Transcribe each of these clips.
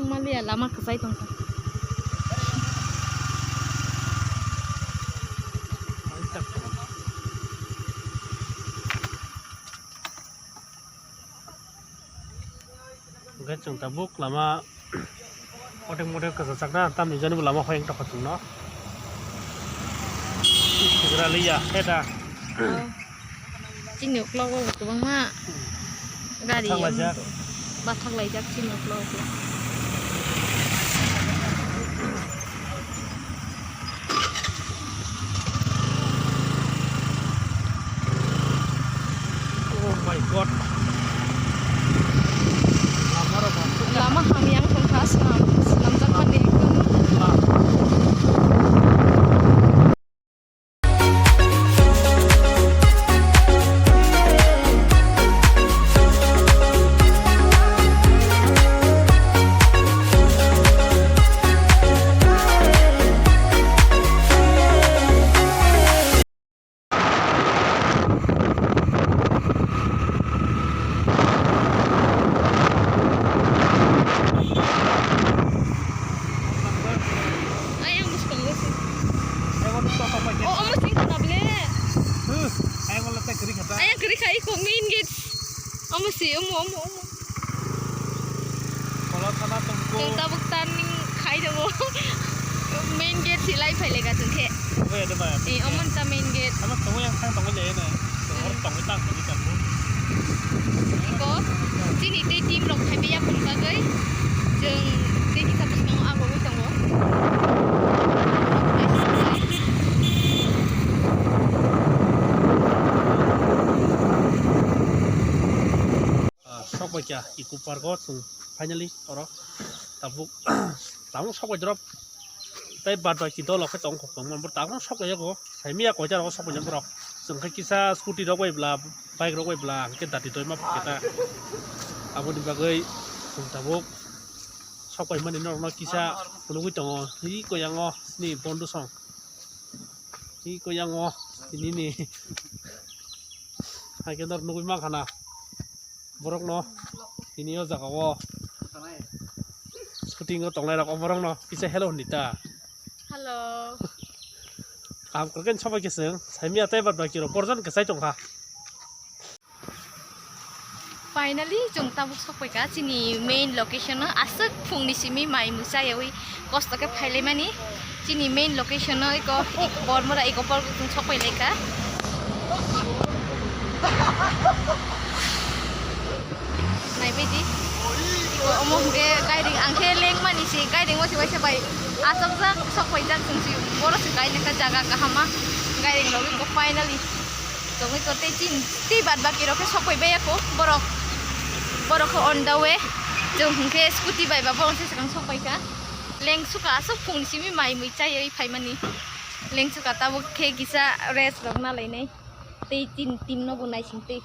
Malia lama kesai tongka. Vexento tabuk lama model kesesakna tam ni jani lama hoyang tak patung no. Segera liya heda. Cing nyuk lo tu bang mak. Gari. Bathak lajak cing nyuk lo. Oh my god. Lama ham yang tongkas nam japan ni masih kalau sana tunggu kita bukan khai dong main gate si lai phải lega từng thế ada banyak omon ta main gate sama tunggu yang sang tunggu jadi nih tunggu tunggu tang tunggu tunggu iko sini teh tim lok hai beya pun kagai jeng teh kita bus nang aku tunggu sok baca ikut pargot finally orang tabuk tamu sok baca drop tapi bad baca itu loh ketong kokong bertamu sok aja kok saya miak aja orang sok baca drop sengkai kisah skuti drop belah bike drop belah kita di toy map kita aku di bagai tabuk sok baca mana orang kisah menunggu tengok ini kau yang oh nih bondu song ini kau yang oh ini nih akhirnya nunggu makan borok no ini yo jaga wo shooting ko tonglai rak borok no pise hello Nanjita halo kam kerken soba keseng saimi atai bat baki ro porjon kesai tongha finally jong tabuk sopai ka chini main location na asak phungni simi mai musa yawi costa ke phaile mani chini main location na iko bormora iko por sopai leka này bây giờ iko omong ge guiding angke leng mani si guiding wasi wasi bai asap jak sopai jak sungsi boro si guiding ka jaga ka hama guiding logi ko finally to ngi ko te chin ti bat baki ro ke sopai be ko borok ko on the way jong ke scooty bai ba bong se sakang sopai ka leng suka asap phung simi mai mui chai ei phai mani leng suka ta bu ke gisa rest rok na lai nei te chin tim no bunai sing te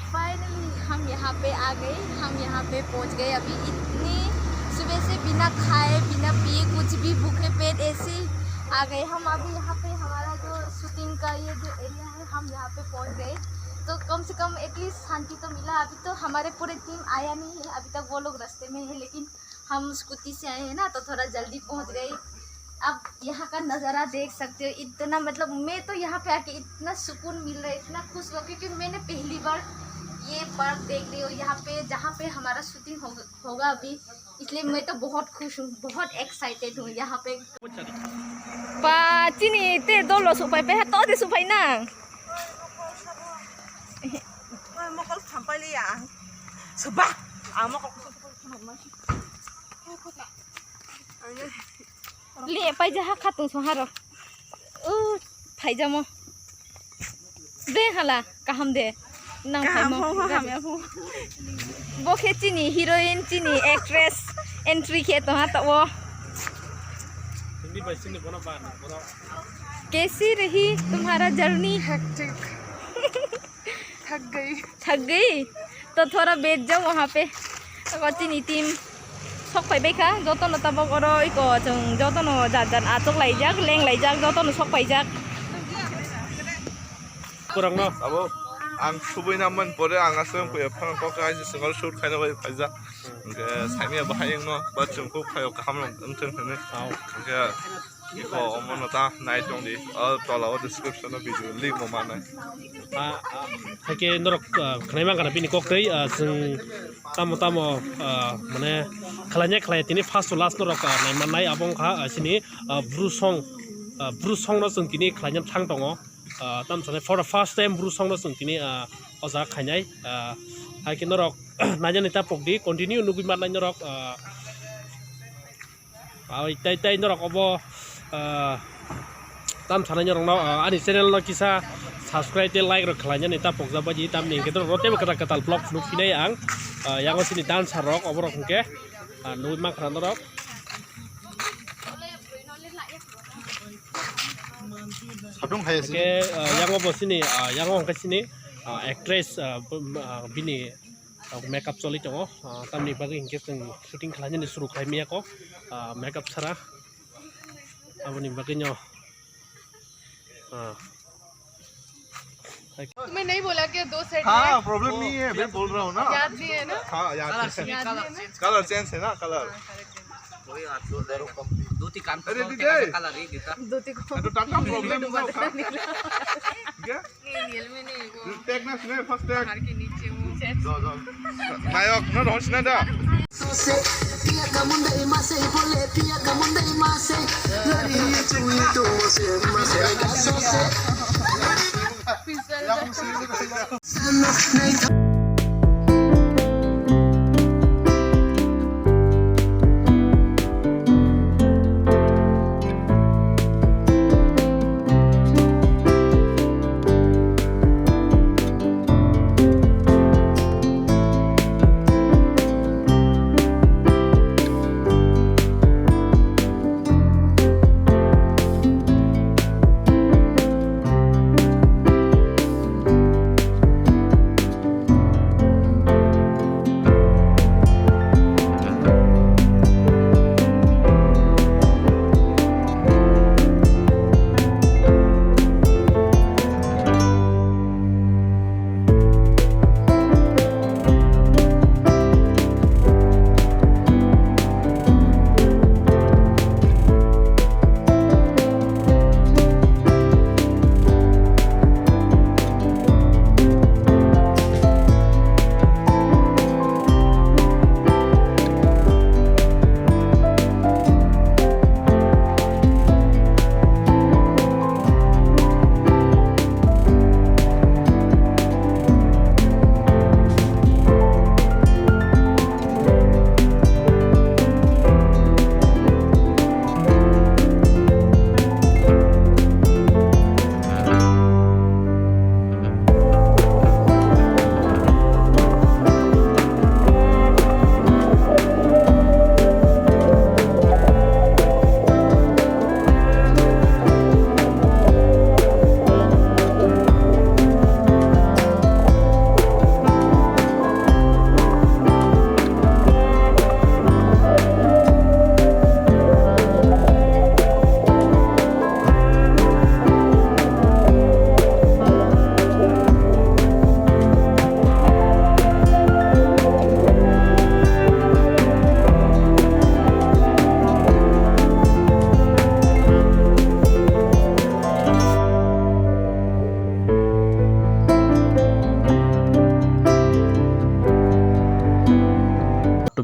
finally हम यहाँ पे आ गए हम यहाँ पे पहुँच गए अभी इतनी सुबह से बिना खाए बिना पिए कुछ भी भूखे पेट ऐसे आ गए हम अभी यहाँ पे हमारा जो शूटिंग का ये जो एरिया है हम यहाँ पे पहुँच गए तो कम से कम एटलीस्ट शांति तो मिला अभी तो हमारे पूरे टीम आया नहीं है अभी तक वो लोग रास्ते में है लेकिन हम स्कूटी से आए हैं ना तो थोड़ा जल्दी पहुँच गए अब यहाँ का नज़ारा देख सकते हो इतना मतलब मैं तो यहाँ पे आके इतना सुकून मिल रहा है इतना खुश हुआ क्योंकि मैंने पहली बार ये पार्क देख रही हूँ यहाँ पे जहाँ पे हमारा शूटिंग होगा अभी इसलिए मैं तो बहुत खुश हूँ बहुत एक्साइटेड हूँ यहाँ पे पाचिनी ते दो लो सुपाई पे है तो दे सुपाई ना मकल थांपाय लिया सबा मकल ले पाई जहाँ खातुं सोहारो ओ फाई जामो दे हाला कहम दे nang बोखे चीनी हीरोइन चीनी एक्ट्रेस एंट्री खे तो हाथ वो कैसी रही तुम्हारा जर्नी थक गई तो थोड़ा बैठ जाओ वहाँ पे तो चीनी team sok pai bai kha joto no tabok oro iko jong joto no jan atok laijak leng laijak joto no sok paijak kurang no abo ang subuh naman pore ang asam ko yapang ko ka ji singal shoot khaina bai phaja ke saimi ba hayeng no ba chungko khayo ka hamlong anteng ne ke ko omonata night dong di tolao description of video link mo mana hake norok khnai kana bini kok tei jeng tamo mane khalanya khlai tini first to last norok nai manai abong kha sini brusong no jeng tini khlainya thang tongo tam sane for the first time brusong no jeng tini oja khainai hake norok najani ta pokdi continue nugui manai norok tai norok obo tam thana nyorong no ani channel no kisa subscribe te like ro khlanya ni ta pokja baji tam ning ke rote kata katal vlog nu pinai ang yang sini dancer rock oborok ke nui mak ran rok sabung hai ke yang obo sini yang ong ke sini actress bini makeup choli tongo tam ni bagi hingke shooting khlanya ni suru khai miya ko makeup sara aboni bagi nyo तुम्हें नहीं बोला क्या 2 सेट हाँ प्रॉब्लम नहीं है मैं बोल रहा हूँ ना याद नहीं है ना हाँ याद है कलर चेंज है ना कलर अरे दीदी तो टाटा प्रॉब्लम क्या रियल में नहीं वो टैग ना सुने फर्स्ट टैग घर के नीचे वो दो नायक ना रोश ना दा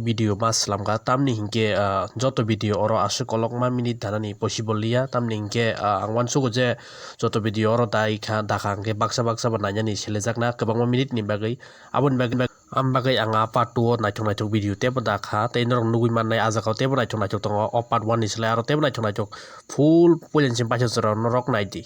video mas lam ka tam ni hingke joto video oro asuk kolok ma minute dhanani possible liya tam ni hingke angwan sugo je joto video oro dai kha dakha hingke baksa ba nanyani selejak na kwbangma minute ni bagai abon bagai am bagai anga part 2 naithok video tebo dakha tei norok nugui mannai ajakau tebo naithok tongo o part 1 ni selai aro tebo naithok full polen sim paisa jora norok naidi।